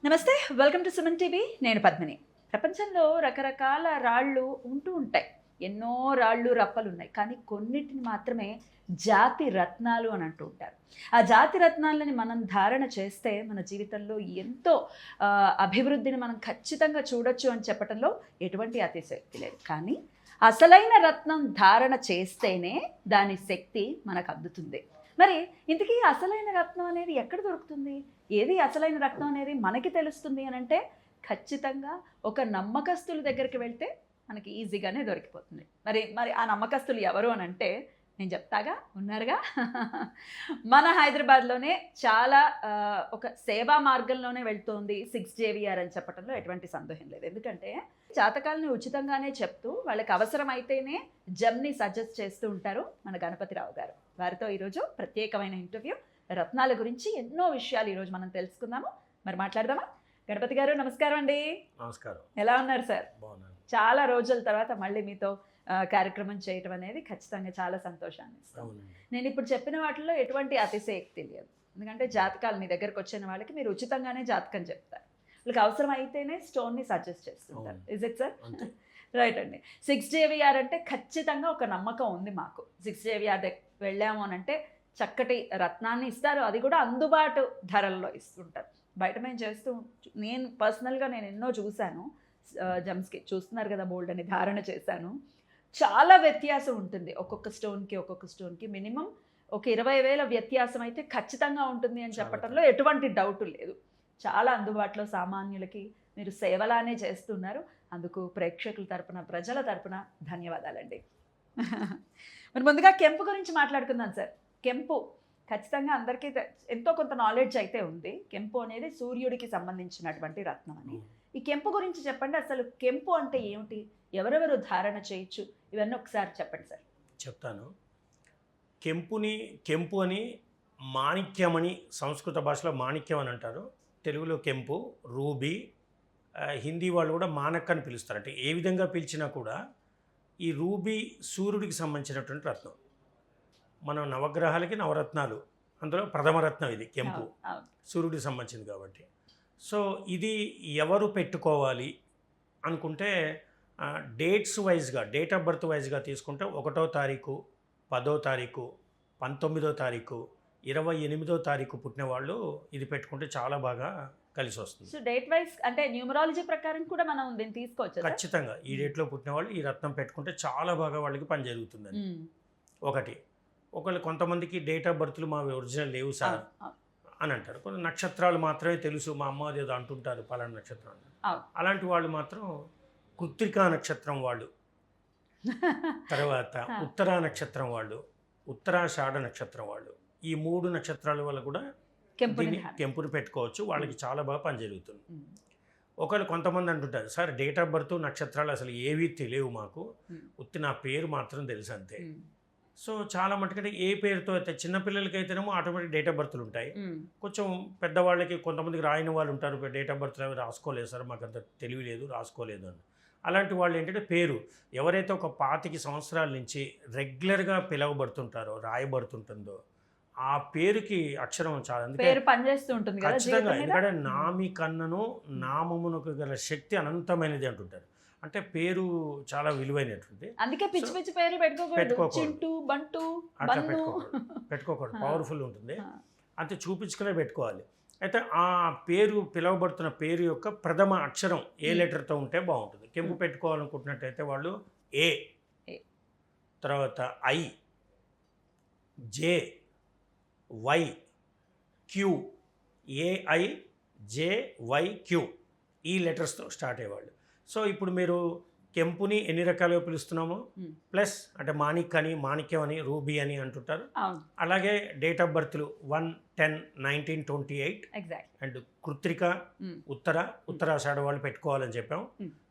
నమస్తే, welcome to Suman TV. నేను పద్మిని. ప్రపంచంలో రకరకాల రాళ్ళు ఉంటూ ఉంటాయి. ఎన్నో రాళ్ళు రప్పలు ఉన్నాయి, కానీ కొన్నిటిని మాత్రమే జాతి రత్నాలు అని అంటూ ఉంటారు. ఆ జాతి రత్నాలని మనం ధారణ చేస్తే మన జీవితంలో ఎంతో అభివృద్ధిని మనం ఖచ్చితంగా చూడొచ్చు అని చెప్పడంలో ఎటువంటి అతిశయోక్తి లేదు. కానీ అసలైన రత్నం ధారణ చేస్తేనే దాని శక్తి మనకు అందుతుంది. మరి ఇంతకీ అసలైన రత్నం అనేది ఎక్కడ దొరుకుతుంది? ఏది అసలైన రత్నం అనేది మనకి తెలుస్తుంది అని అంటే ఖచ్చితంగా ఒక నమ్మకస్తుల దగ్గరికి వెళ్తే మనకి ఈజీగానే దొరికిపోతుంది. మరి మరి ఆ నమ్మకస్తులు ఎవరు అని అంటే నేను చెప్తాగా, ఉన్నారుగా. మన హైదరాబాద్లోనే చాలా ఒక సేవా మార్గంలోనే వెళ్తోంది 6JVR అని చెప్పడంలో ఎటువంటి సందేహం లేదు. ఎందుకంటే జాతకాలని ఉచితంగానే చెప్తూ వాళ్ళకి అవసరమైతేనే జమ్ని సజెస్ట్ చేస్తూ ఉంటారు మన గణపతిరావు గారు. వారితో ఈరోజు ప్రత్యేకమైన ఇంటర్వ్యూ, రత్నాల గురించి ఎన్నో విషయాలు ఈరోజు మనం తెలుసుకుందాము. మరి మాట్లాడదామా? గణపతి గారు నమస్కారం అండి. నమస్కారం. ఎలా ఉన్నారు సార్? బాగున్నాను. చాలా రోజుల తర్వాత మళ్ళీ మీతో కార్యక్రమం చేయటం అనేది ఖచ్చితంగా చాలా సంతోషాన్ని ఇస్తాను. నేను ఇప్పుడు చెప్పిన వాటిలో ఎటువంటి అతిశయోక్తి లేదు. ఎందుకంటే జాతకాలు మీ దగ్గరకు వచ్చిన వాళ్ళకి మీరు ఉచితంగానే జాతకం చెప్తారు. వాళ్ళకి అవసరం అయితేనే స్టోన్ని సజెస్ట్ చేస్తుంటారు. Is it sir? రైట్ అండి. 6JVR అంటే ఖచ్చితంగా ఒక నమ్మకం ఉంది మాకు. 6JVR వెళ్ళాము అని అంటే చక్కటి రత్నాన్ని ఇస్తారు, అది కూడా అందుబాటు ధరల్లో ఇస్తుంటారు. బయట మేము నేను పర్సనల్గా ఎన్నో చూశాను. జమ్స్కి చూస్తున్నారు కదా, బోల్డ్ అని ధారణ చేశాను. చాలా వ్యత్యాసం ఉంటుంది ఒక్కొక్క స్టోన్కి మినిమం ఒక 20,000 వ్యత్యాసం అయితే ఖచ్చితంగా ఉంటుంది అని చెప్పడంలో ఎటువంటి డౌట్ లేదు. చాలా అందుబాటులో సామాన్యులకి మీరు సేవలానే చేస్తున్నారు. అందుకు ప్రేక్షకుల తరపున, ప్రజల తరపున ధన్యవాదాలండి. మరి ముందుగా కెంపు గురించి మాట్లాడుకుందాం సార్. కెంపు ఖచ్చితంగా అందరికీ ఎంతో కొంత నాలెడ్జ్ అయితే ఉంది. కెంపు అనేది సూర్యుడికి సంబంధించినటువంటి రత్నం అని. ఈ కెంపు గురించి చెప్పండి. అసలు కెంపు అంటే ఏమిటి, ఎవరెవరు ధారణ చేయొచ్చు, ఇవన్నీ ఒకసారి చెప్పండి సార్. చెప్తాను. కెంపు అని మాణిక్యమని సంస్కృత భాషలో మాణిక్యం అని అంటారు. తెలుగులో కెంపు, రూబీ, హిందీ వాళ్ళు కూడా మానక్ అని పిలుస్తారు. అంటే ఏ విధంగా పిలిచినా కూడా ఈ రూబీ సూర్యుడికి సంబంధించినటువంటి రత్నం. మనం నవగ్రహాలకి నవరత్నాలు, అందులో ప్రథమరత్నం ఇది కెంపు, సూర్యుడికి సంబంధించింది కాబట్టి. సో ఇది ఎవరు పెట్టుకోవాలి అనుకుంటే డేట్స్ వైజ్గా, డేట్ ఆఫ్ బర్త్ వైజ్గా తీసుకుంటే 1వ తారీఖు, 10వ తారీఖు, 19వ తారీఖు, 28వ తారీఖు పుట్టిన వాళ్ళు ఇది పెట్టుకుంటే చాలా బాగా కలిసి వస్తుంది. సో డేట్ వైజ్ అంటే న్యూమరాలజీ ప్రకారం కూడా మనం దీన్ని తీసుకోవచ్చు. ఖచ్చితంగా ఈ డేట్లో పుట్టిన వాళ్ళు ఈ రత్నం పెట్టుకుంటే చాలా బాగా వాళ్ళకి పని జరుగుతుందని ఒకళ్ళు కొంతమందికి డేట్ ఆఫ్ బర్త్లు మా ఒరిజినల్ లేవు సార్ అని అంటారు. కొన్ని నక్షత్రాలు మాత్రమే తెలుసు, మా అమ్మ ఏదో అంటుంటారు పలానా నక్షత్రం. అలాంటి వాళ్ళు మాత్రం కృత్తికా నక్షత్రం వాళ్ళు, తర్వాత ఉత్తరా నక్షత్రం వాళ్ళు, ఉత్తరాషాఢ నక్షత్రం వాళ్ళు, ఈ 3 నక్షత్రాల వల్ల కూడా కెంపుని పెట్టుకోవచ్చు. వాళ్ళకి చాలా బాగా పని జరుగుతుంది. కొంతమంది అంటుంటారు సార్ డేట్ ఆఫ్ బర్త్ నక్షత్రాలు అసలు ఏవీ తెలియవు మాకు, ఉత్తి నా పేరు మాత్రం తెలుసు అంతే. సో చాలా మటుకంటే ఏ పేరుతో అయితే చిన్నపిల్లలకి అయితేనేమో ఆటోమేటిక్ డేట్ ఆఫ్ బర్త్లు ఉంటాయి. కొంచెం పెద్దవాళ్ళకి కొంతమందికి రాయని వాళ్ళు ఉంటారు, డేట్ ఆఫ్ బర్త్లు అవి రాసుకోలేదు సార్, మాకు అంత తెలియలేదు, రాసుకోలేదు అని. అలాంటి వాళ్ళు ఏంటంటే పేరు ఎవరైతే ఒక 25 సంవత్సరాల నుంచి రెగ్యులర్గా పిలవబడుతుంటారో, రాయబడుతుంటుందో ఆ పేరుకి అక్షరం చాలా ఖచ్చితంగా. ఎందుకంటే నామి కన్నను నామమునకు గల శక్తి అనంతమైనది అంటుంటారు. అంటే పేరు చాలా విలువైనటువంటి, అందుకే పిచ్చి పిచ్చి పేర్లు పెట్టుకోకూడదు. పవర్ఫుల్ ఉంటుంది, అంతే చూపించుకునే పెట్టుకోవాలి. అయితే ఆ పేరు పిలువబడుతున్న పేరు యొక్క ప్రథమ అక్షరం ఏ లెటర్తో ఉంటే బాగుంటుంది. కెంపు పెట్టుకోవాలనుకుంటున్నట్టయితే వాళ్ళు ఏ, తర్వాత I, J, Y, Q, AI, J, Y, Q ఈ లెటర్స్తో స్టార్ట్ అయ్యేవాళ్ళు. సో ఇప్పుడు మీరు కెంపుని ఎన్ని రకాలుగా పిలుస్తున్నామో, ప్లస్ అంటే మాణిక్యం అని, రూబీ అని అంటుంటారు. అలాగే డేట్ ఆఫ్ బర్త్లు 1/10/1928 అండ్ కృత్తిక, ఉత్తరాషాఢ వాళ్ళు పెట్టుకోవాలని చెప్పాం.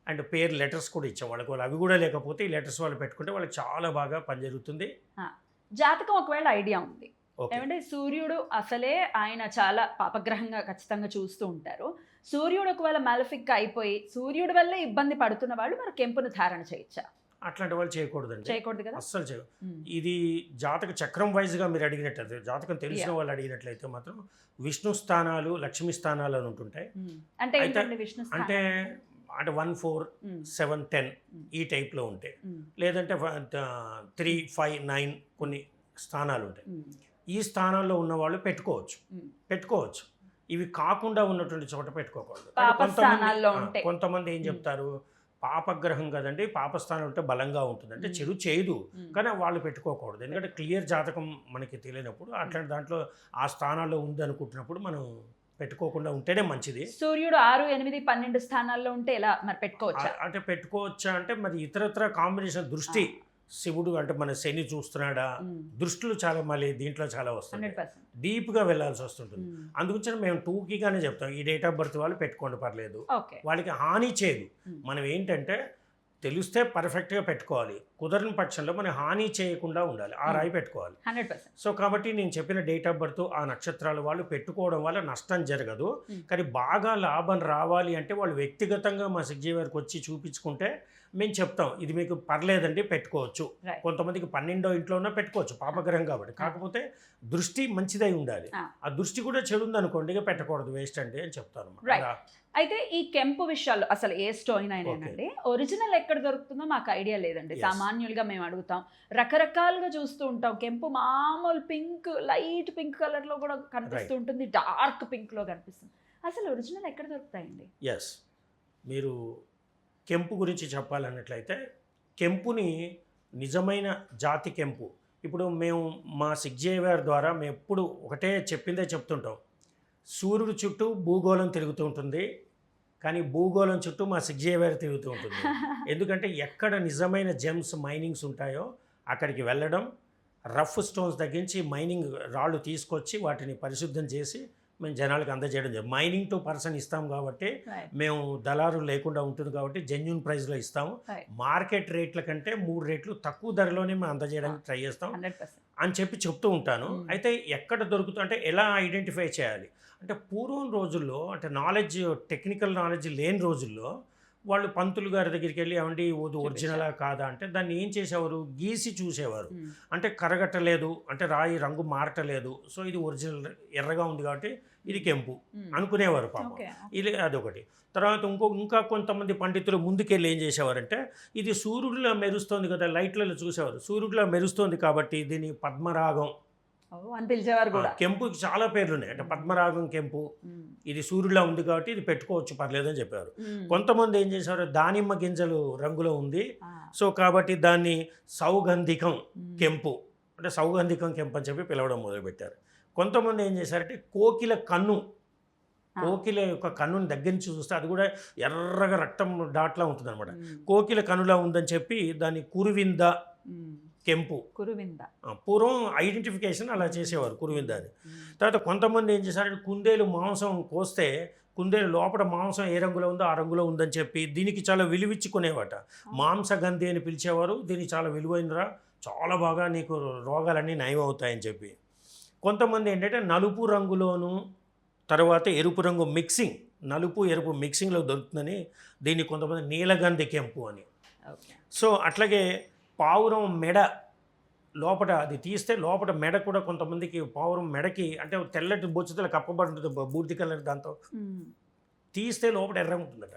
అండ్ పేరు లెటర్స్ కూడా ఇచ్చాం వాళ్ళకి. వాళ్ళు అవి కూడా లేకపోతే ఈ లెటర్స్ వాళ్ళు పెట్టుకుంటే వాళ్ళకి చాలా బాగా పనిజరుగుతుంది. జాతకం ఒకవేళ ఐడియా ఉంది ఏమంటే సూర్యుడు అసలే ఆయన చాలా పాపగ్రహంగా ఖచ్చితంగా చూస్తూ ఉంటారు. సూర్యుడు ఒకవేళ మాలిఫిక్ అయిపోయి సూర్యుడి వల్ల ఇబ్బంది పడుతున్న వాళ్ళు మరి కెంపును ధారణ చేయొచ్చా? అట్లాంటి వాళ్ళు చేయకూడదండి, చేయకూడదు కదా. అస్సలు ఇది జాతక చక్రం వైజ్గా మీరు అడిగినట్లయితే, జాతకం తెలిసిన వాళ్ళు అడిగినట్లయితే మాత్రం విష్ణు స్థానాలు, లక్ష్మీ స్థానాలు అని ఉంటుంటాయి. అంటే విష్ణు అంటే 1, 4, 7, 10 ఈ టైప్లో ఉంటాయి. లేదంటే 3, 5, 9 కొన్ని స్థానాలు ఉంటాయి. ఈ స్థానాల్లో ఉన్న వాళ్ళు పెట్టుకోవచ్చు. ఇవి కాకుండా ఉన్నటువంటి చోట పెట్టుకోకూడదు. కొంతమంది ఏం చెప్తారు, పాపగ్రహం కదండి, పాపస్థానం ఉంటే బలంగా ఉంటుంది అంటే చెడు చేయదు, కానీ వాళ్ళు పెట్టుకోకూడదు. ఎందుకంటే క్లియర్ జాతకం మనకి తెలియనప్పుడు అట్లాంటి దాంట్లో ఆ స్థానాల్లో ఉంది అనుకుంటున్నప్పుడు మనం పెట్టుకోకుండా ఉంటేనే మంచిది. సూర్యుడు 6, 8, 12 స్థానాల్లో ఉంటే ఎలా మరి పెట్టుకోవచ్చా? అంటే పెట్టుకోవచ్చా అంటే మరి ఇతరత్ర కాంబినేషన్ దృష్టి, శివుడు అంటే మన శని చూస్తున్నాడా, దృష్టిలు చాలా మళ్ళీ దీంట్లో చాలా వస్తుంది, డీప్గా వెళ్ళాల్సి వస్తుంటుంది. అందుగురించి మేము టూకీగానే చెప్తాం, ఈ డేట్ ఆఫ్ బర్త్ వాళ్ళు పెట్టుకోండి పర్లేదు, వాళ్ళకి హాని చేయదు. మనం ఏంటంటే తెలిస్తే పర్ఫెక్ట్గా పెట్టుకోవాలి, కుదరని పక్షంలో మనం హాని చేయకుండా ఉండాలి, ఆ రాయి పెట్టుకోవాలి. సో కాబట్టి నేను చెప్పిన డేట్ ఆఫ్ బర్త్ ఆ నక్షత్రాలు వాళ్ళు పెట్టుకోవడం వల్ల నష్టం జరగదు. కానీ బాగా లాభం రావాలి అంటే వాళ్ళు వ్యక్తిగతంగా మా సిగ్జీ వారికి వచ్చి చూపించుకుంటే మేము చెప్తాం, ఇది మీకు పర్లేదండి పెట్టుకోవచ్చు. కొంతమందికి 12వ ఇంట్లోనే పెట్టుకోవచ్చు, పాపగ్రహం కాబట్టి. కాకపోతే దృష్టి మంచిదై ఉండాలి, ఆ దృష్టి కూడా చెడు ఉందనుకోండి ఇక పెట్టకూడదు, వేస్ట్ అండి అని చెప్తాను. అయితే ఈ కెంపు విషయాలు అసలు ఏ స్టోన్ అయినానండి, ఒరిజినల్ ఎక్కడ దొరుకుతుందో మాకు ఐడియా లేదండి. సామాన్యులుగా మేము అడుగుతాం, రకరకాలుగా చూస్తూ ఉంటాం. కెంపు మామూలు పింక్, లైట్ పింక్ కలర్లో కూడా కనిపిస్తూ ఉంటుంది, డార్క్ పింక్లో కనిపిస్తుంది. అసలు ఒరిజినల్ ఎక్కడ దొరుకుతాయండి? ఎస్, మీరు కెంపు గురించి చెప్పాలన్నట్లయితే కెంపుని నిజమైన జాతి కెంపు ఇప్పుడు మేము మా సిగ్జేవియర్ ద్వారా మేము ఎప్పుడు ఒకటే చెప్తుంటాం, సూర్యుడు చుట్టూ భూగోళం తిరుగుతూ ఉంటుంది, కానీ భూగోళం చుట్టూ మా సిగ్జేవియర్ తిరుగుతూ ఉంటుంది. ఎందుకంటే ఎక్కడ నిజమైన జెమ్స్ మైనింగ్స్ ఉంటాయో అక్కడికి వెళ్ళడం, రఫ్ స్టోన్స్ తగ్గించి మైనింగ్ రాళ్ళు తీసుకొచ్చి వాటిని పరిశుద్ధం చేసి మేము జనాలకు అందజేయడం జరిగింది. మైనింగ్ టు పర్సన్ ఇస్తాం కాబట్టి, మేము దళారులు లేకుండా ఉంటుంది కాబట్టి జెన్యూన్ ప్రైస్లో ఇస్తాము. మార్కెట్ రేట్ల కంటే 3 రెట్లు తక్కువ ధరలోనే మేము అందజేయడానికి ట్రై చేస్తాం అని చెప్తూ ఉంటాను. అయితే ఎక్కడ దొరుకుతుంది అంటే ఎలా ఐడెంటిఫై చేయాలి అంటే, పూర్వం రోజుల్లో అంటే టెక్నికల్ నాలెడ్జ్ లేని రోజుల్లో వాళ్ళు పంతులు గారి దగ్గరికి వెళ్ళి ఏమండి ఒరిజినలా కాదా అంటే దాన్ని ఏం చేసేవారు, గీసి చూసేవారు. అంటే కరగట్టలేదు అంటే రాయి రంగు మారటలేదు, సో ఇది ఒరిజినల్, ఎర్రగా ఉంది కాబట్టి ఇది కెంపు అనుకునేవారు పాపం. ఇది అదొకటి. తర్వాత ఇంకా కొంతమంది పండితులు ముందుకెళ్ళి ఏం చేసేవారంటే, ఇది సూర్యుడిలో మెరుస్తోంది కదా, లైట్లలో చూసేవారు, సూర్యుడిలో మెరుస్తోంది కాబట్టి దీన్ని పద్మరాగం అని పిలిచేవారు కూడా. కెంపుకి చాలా పేర్లు ఉన్నాయి, అంటే పద్మరాగం కెంపు, ఇది సూర్యుడిలా ఉంది కాబట్టి ఇది పెట్టుకోవచ్చు పర్లేదని చెప్పారు. కొంతమంది ఏం చేశారు, దానిమ్మ గింజలు రంగులో ఉంది సో కాబట్టి దాన్ని సౌగంధికం కెంపు, అంటే సౌగంధికం కెంపు అని చెప్పి పిలవడం మొదలుపెట్టారు. కొంతమంది ఏం చేశారంటే కోకిల యొక్క కన్నుని దగ్గర నుంచి చూస్తే అది కూడా ఎర్రగా రక్తం డాట్లా ఉంటుంది అనమాట. కోకిల కన్నులా ఉందని చెప్పి దాన్ని కురువింద కెంపు, పూర్వం ఐడెంటిఫికేషన్ అలా చేసేవారు, కురువింద అని. తర్వాత కొంతమంది ఏం చేశారంటే కుందేలు మాంసం కోస్తే కుందేలు లోపల మాంసం ఏ రంగులో ఉందో ఆ రంగులో ఉందని చెప్పి దీనికి చాలా విలువిచ్చుకునేవాట. మాంసగంధి అని పిలిచేవారు, దీనికి చాలా విలువైనరా, చాలా బాగా నీకు రోగాలన్నీ నయం అవుతాయని చెప్పి. కొంతమంది ఏంటంటే నలుపు రంగులోను తర్వాత ఎరుపు రంగు మిక్సింగ్, నలుపు ఎరుపు మిక్సింగ్లో దొరుకుతుందని దీన్ని కొంతమంది నీలగంధి కెంపు అని. సో అట్లాగే పావురం మెడ లోపల అది తీస్తే లోపల మెడ కూడా కొంతమందికి పావురం మెడకి అంటే తెల్లటి బొచ్చుతలు కప్పబడి ఉంటుంది బూర్ది కలర్, దాంతో తీస్తే లోపల ఎర్ర ఉంటుందట.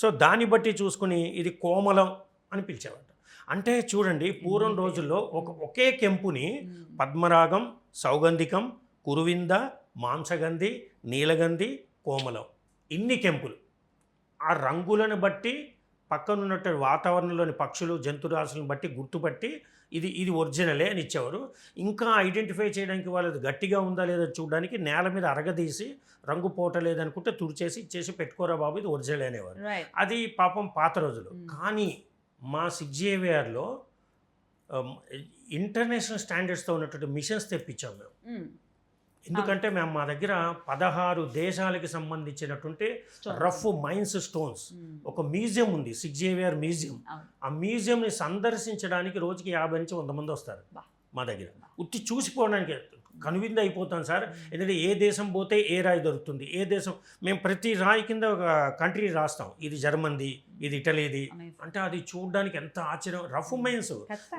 సో దాన్ని బట్టి చూసుకుని ఇది కోమలం అని పిలిచేవాట. అంటే చూడండి, పూర్వం రోజుల్లో ఒకే కెంపుని పద్మరాగం, సౌగంధికం, కురువింద, మాంసగంధి, నీలగంధి, కోమలం, ఇన్ని కెంపులు ఆ రంగులను బట్టి పక్కనున్నట్టు వాతావరణంలోని పక్షులు జంతురాశులను బట్టి గుర్తుపట్టి ఇది ఒరిజినలే అని ఇచ్చేవారు. ఇంకా ఐడెంటిఫై చేయడానికి వాళ్ళది గట్టిగా ఉందా లేదా చూడడానికి నేల మీద అరగదీసి రంగు పోటలేదనుకుంటే తుడిచేసి ఇచ్చేసి పెట్టుకోరా బాబు ఇది ఒరిజినల్ అనేవారు. అది పాపం పాత రోజులు. కానీ మా సిగ్జేవియర్లో ఇంటర్నేషనల్ స్టాండర్డ్స్తో ఉన్నటువంటి మిషన్స్ తెప్పించాం మేము. ఎందుకంటే మేము మా దగ్గర 16 దేశాలకి సంబంధించినటువంటి రఫ్ మైన్స్ స్టోన్స్ ఒక మ్యూజియం ఉంది, సిగ్జేవియర్ మ్యూజియం. ఆ మ్యూజియంని సందర్శించడానికి రోజుకి 50 నుంచి 100 మంది వస్తారు మా దగ్గర, ఉత్తి చూసిపోవడానికి. కనువిందు అయిపోతాం సార్. ఎందుకంటే ఏ దేశం పోతే ఏ రాయి దొరుకుతుంది, ఏ దేశం, మేము ప్రతి రాయి కింద ఒక కంట్రీ రాస్తాం, ఇది జర్మన్ది, ఇది ఇటలీది. అంటే అది చూడడానికి ఎంత ఆశ్చర్యం. రఫ్ మైన్స్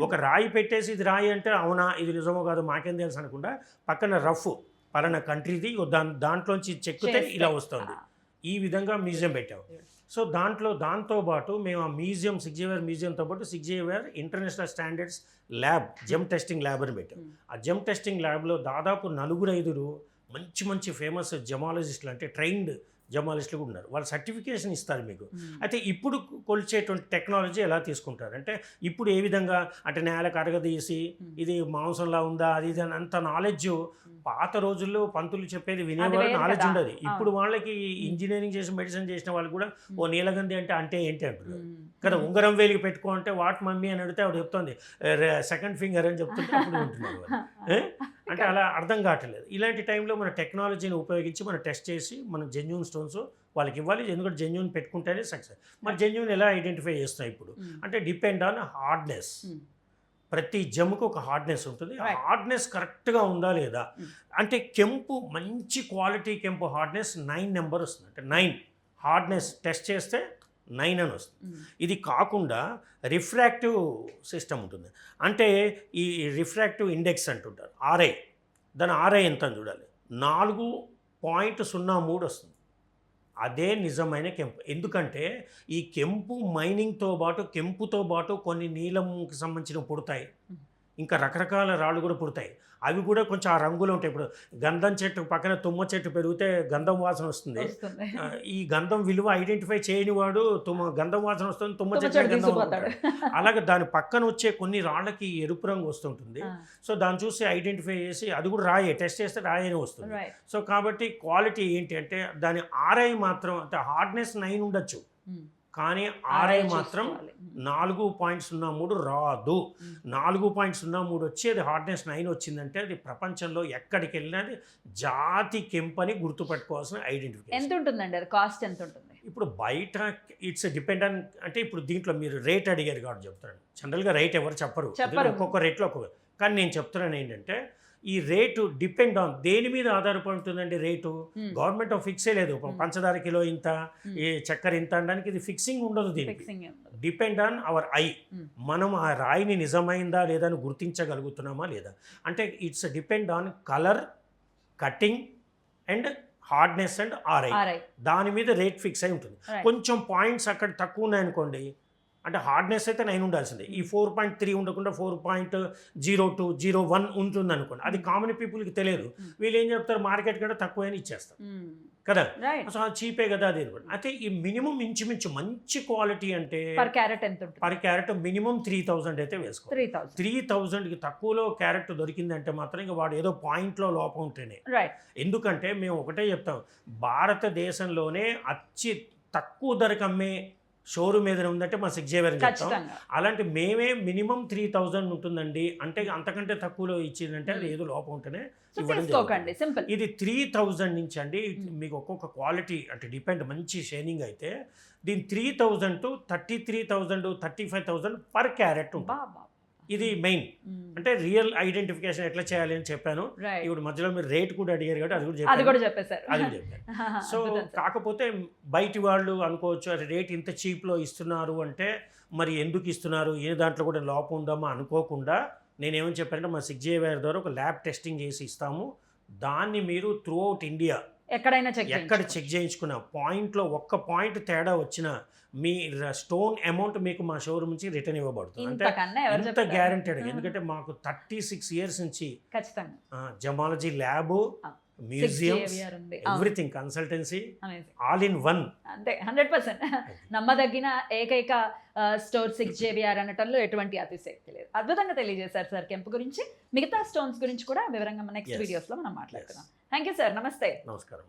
ఒక రాయి పెట్టేసి ఇది రాయి అంటే అవునా ఇది నిజమో కాదు మాకేం తెలుసు అనకుండా పక్కన రఫ్ పలానా కంట్రీది దాంట్లోంచి చెక్కితే ఇలా వస్తుంది. ఈ విధంగా మ్యూజియం పెట్టాం. సో దాంతోపాటు మేము ఆ మ్యూజియం సిగ్జేవియర్ మ్యూజియంతో పాటు సిగ్జేవియర్ international standards lab gem testing lab అని పెట్టాం. ఆ జెమ్ టెస్టింగ్ ల్యాబ్లో దాదాపు 4-5 మంచి ఫేమస్ జమాలజిస్టులు, అంటే ట్రైన్డ్ జమాలజిస్టులు కూడా ఉన్నారు. వాళ్ళు సర్టిఫికేషన్ ఇస్తారు మీకు. అయితే ఇప్పుడు కొలిచేటువంటి టెక్నాలజీ ఎలా తీసుకుంటారు అంటే ఇప్పుడు ఏ విధంగా అంటే నేలకు అరగదీసి ఇది మాంసంలా ఉందా అది ఇది అని అంత నాలెడ్జ్ పాత రోజుల్లో పంతులు చెప్పేది వినేవాళ్ళు, నాలెడ్జ్ ఉండదు. ఇప్పుడు వాళ్ళకి ఇంజనీరింగ్ చేసి మెడిసిన్ చేసిన వాళ్ళు కూడా ఓ నీలగంధి అంటే ఏంటి అంటారు కదా. ఉంగరం వేలికి పెట్టుకో అంటే వాట్ మమ్మీ అని అడిగితే ఆవిడ చెప్తుంది సెకండ్ ఫింగర్ అని చెప్తుంటే అప్పుడు ఉంటున్నారు. అంటే అలా అర్థం కావట్లేదు. ఇలాంటి టైంలో మన టెక్నాలజీని ఉపయోగించి మనం టెస్ట్ చేసి మనం జెన్యూన్ స్టోన్స్ వాళ్ళకి ఇవ్వాలి. ఎందుకంటే జెన్యూన్ పెట్టుకుంటేనే సక్సెస్. మరి జెన్యూన్ ఎలా ఐడెంటిఫై చేస్తాం ఇప్పుడు అంటే డిపెండ్ ఆన్ హార్డ్నెస్. ప్రతి జమ్ముకు ఒక హార్డ్నెస్ ఉంటుంది. ఆ హార్డ్నెస్ కరెక్ట్గా ఉందా లేదా అంటే కెంపు మంచి క్వాలిటీ కెంపు హార్డ్నెస్ 9 నెంబర్ వస్తుంది. అంటే 9 హార్డ్నెస్ టెస్ట్ చేస్తే 9 అని వస్తుంది. ఇది కాకుండా రిఫ్రాక్టివ్ సిస్టమ్ ఉంటుంది. అంటే ఈ రిఫ్రాక్టివ్ ఇండెక్స్ అంటుంటారు RI. దాని RI ఎంత అని చూడాలి, 4.03 వస్తుంది. అదే నిజమైన కెంపు. ఎందుకంటే ఈ కెంపు కెంపుతో పాటు కొన్ని నీలంకి సంబంధించిన పుడతాయి, ఇంకా రకరకాల రాళ్ళు కూడా పుడతాయి. అవి కూడా కొంచెం ఆ రంగులో ఉంటాయి. ఇప్పుడు గంధం చెట్టు పక్కన తుమ్మ చెట్టు పెరిగితే గంధం వాసన వస్తుంది. ఈ గంధం విలువ ఐడెంటిఫై చేయని వాడు గంధం వాసన వస్తుంది, తుమ్మ చెట్టు గంధం. అలాగే దాని పక్కన వచ్చే కొన్ని రాళ్ళకి ఎరుపు రంగు వస్తుంటుంది. సో దాన్ని చూసి ఐడెంటిఫై చేసి అది కూడా రాయే టెస్ట్ చేస్తే రాయనే వస్తుంది. సో కాబట్టి క్వాలిటీ ఏంటి అంటే దాని RI మాత్రం అంటే హార్డ్నెస్ 9 ఉండొచ్చు, కానీ RI మాత్రం 4.03 రాదు. 4.03 వచ్చి అది హార్డ్నెస్ 9 వచ్చిందంటే అది ప్రపంచంలో ఎక్కడికి వెళ్ళినది జాతి కెంపని గుర్తుపెట్టుకోవాల్సిన ఐడెంటిఫికేషన్. ఎంత ఉంటుందండి అది, కాస్ట్ ఎంత ఉంటుంది? ఇప్పుడు బయట ఇట్స్ డిపెండ్ ఆన్ అంటే ఇప్పుడు దీంట్లో మీరు రేట్ అడిగారు కాబట్టి చెప్తాను. జనరల్గా రేట్ ఎవరు చెప్పరు, ఒక్కొక్క రేట్లో ఒక్కొక్క. కానీ నేను చెప్తున్నాను ఏంటంటే ఈ రేటు డిపెండ్ ఆన్ దేని మీద ఆధారపడి ఉంటుందండి రేటు. గవర్నమెంట్ ఫిక్సే లేదు, పంచదార కిలో ఇంత, ఈ చక్కెర ఇంత అనడానికి ఇది ఫిక్సింగ్ ఉండదు. దీనికి డిపెండ్ ఆన్ అవర్ ఐ. మనం ఆ రాయిని నిజమైందా లేదా అని గుర్తించగలుగుతున్నామా లేదా అంటే it's depend on colour, cutting and hardness and RI. దాని మీద రేట్ ఫిక్స్ అయి ఉంటుంది. కొంచెం పాయింట్స్ అక్కడ తక్కువ ఉన్నాయనుకోండి అంటే హార్డ్నెస్ అయితే 9 ఉండాల్సిందే. ఈ 4.3 ఉండకుండా 4.02, 01 ఉంటుంది అనుకోండి. అది కామన్ పీపుల్కి తెలియదు. వీళ్ళు ఏం చెప్తారు మార్కెట్ కంటే తక్కువ అని ఇచ్చేస్తారు కదా. సో అది చీపే కదా అది. అయితే ఈ మినిమం ఇంచుమించు మంచి క్వాలిటీ అంటే పర్ క్యారెట్ మినిమం 3000 అయితే వేసుకోవాలి. 3000కి తక్కువలో క్యారెట్ దొరికిందంటే మాత్రం ఇంకా వాడు ఏదో పాయింట్లో లోపం ఉంటేనే. ఎందుకంటే మేము ఒకటే చెప్తాం, భారతదేశంలోనే అతి తక్కువ ధరకు అమ్మే షోరూమ్ ఏదైనా ఉందంటే మా సిగ్జేవియర్ అని చెప్తాం. అలాంటి మేమే మినిమం 3000 ఉంటుందండి అంటే అంతకంటే తక్కువలో ఇచ్చిందంటే అది ఏదో లోపం ఉంటేనే ఇవ్వడం. ఇది 3000 నుంచి అండి మీకు ఒక్కొక్క క్వాలిటీ అంటే డిపెండ్. మంచి షైనింగ్ అయితే దీని 3000 to 33,000 35,000 పర్ క్యారెట్ ఉంటుంది. ఇది మెయిన్ అంటే రియల్ ఐడెంటిఫికేషన్ ఎట్లా చేయాలి అని చెప్పాను. ఇప్పుడు మధ్యలో మీరు రేట్ కూడా అడిగారు కాబట్టి అది కూడా చెప్పాను. సో కాకపోతే బయటి వాళ్ళు అనుకోవచ్చు అది రేట్ ఇంత చీప్లో ఇస్తున్నారు అంటే మరి ఎందుకు ఇస్తున్నారు, ఏ దాంట్లో కూడా లోపం ఉందామా అనుకోకుండా నేనేమని చెప్పానంటే మా సిగ్జేవియర్ ద్వారా ఒక ల్యాబ్ టెస్టింగ్ చేసి ఇస్తాము. దాన్ని మీరు త్రూ అవుట్ ఇండియా ఎక్కడ చెక్ చేయించుకున్న పాయింట్లో ఒక్క పాయింట్ తేడా వచ్చినా మీ స్టోన్ అమౌంట్ మీకు మా షోరూమ్ నుంచి రిటర్న్ ఇవ్వబడుతుంది. అంటే ఇంత గ్యారంటెడ్. ఎందుకంటే మాకు 36 years నుంచి gemmology lab, museum, everything, consultancy, all in one. అంతే 100% నమ్మదగిన ఏకైక స్టోర్ సిగ్జేవియర్ అనటంలో ఎటువంటి అతిశక్తి లేదు. అద్భుతంగా తెలియజేశారు సార్ కెంపు గురించి. మిగతా స్టోన్స్ గురించి కూడా వివరంగా నెక్స్ట్ వీడియోస్లో మనం మాట్లాడుతున్నాం. Thank you sir. నమస్తే. నమస్కారం.